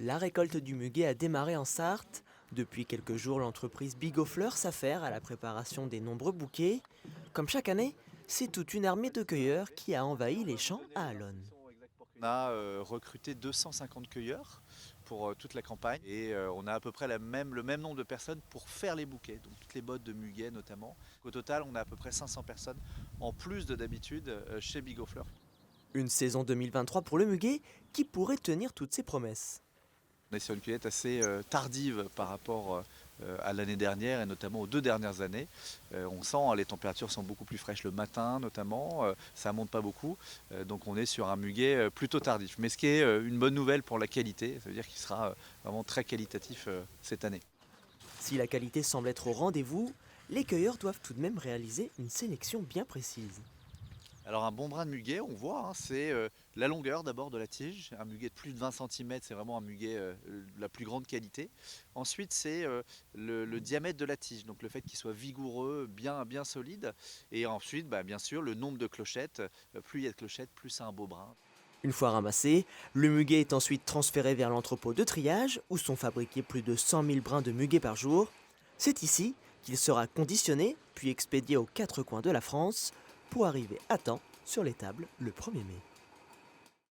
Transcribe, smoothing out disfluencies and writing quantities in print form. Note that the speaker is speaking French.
La récolte du muguet a démarré en Sarthe. Depuis quelques jours, l'entreprise Bigot Fleurs s'affaire à la préparation des nombreux bouquets. Comme chaque année, c'est toute une armée de cueilleurs qui a envahi les champs à Allonne. On a recruté 250 cueilleurs pour toute la campagne et on a à peu près le même nombre de personnes pour faire les bouquets, donc toutes les bottes de muguet notamment. Au total, on a à peu près 500 personnes en plus de d'habitude chez Bigot Fleurs. Une saison 2023 pour le muguet qui pourrait tenir toutes ses promesses. On est sur une cueillette assez tardive par rapport à l'année dernière et notamment aux 2 dernières années. On sent, hein, les températures sont beaucoup plus fraîches le matin notamment, ça monte pas beaucoup, donc on est sur un muguet plutôt tardif. Mais ce qui est une bonne nouvelle pour la qualité, ça veut dire qu'il sera vraiment très qualitatif cette année. Si la qualité semble être au rendez-vous, les cueilleurs doivent tout de même réaliser une sélection bien précise. Alors un bon brin de muguet, on voit, hein, c'est la longueur d'abord de la tige. Un muguet de plus de 20 cm, c'est vraiment un muguet de la plus grande qualité. Ensuite, c'est le diamètre de la tige, donc le fait qu'il soit vigoureux, bien solide. Et ensuite, bah, bien sûr, le nombre de clochettes. Plus il y a de clochettes, plus c'est un beau brin. Une fois ramassé, le muguet est ensuite transféré vers l'entrepôt de triage où sont fabriqués plus de 100 000 brins de muguet par jour. C'est ici qu'il sera conditionné puis expédié aux quatre coins de la France pour arriver à temps sur les tables le 1er mai.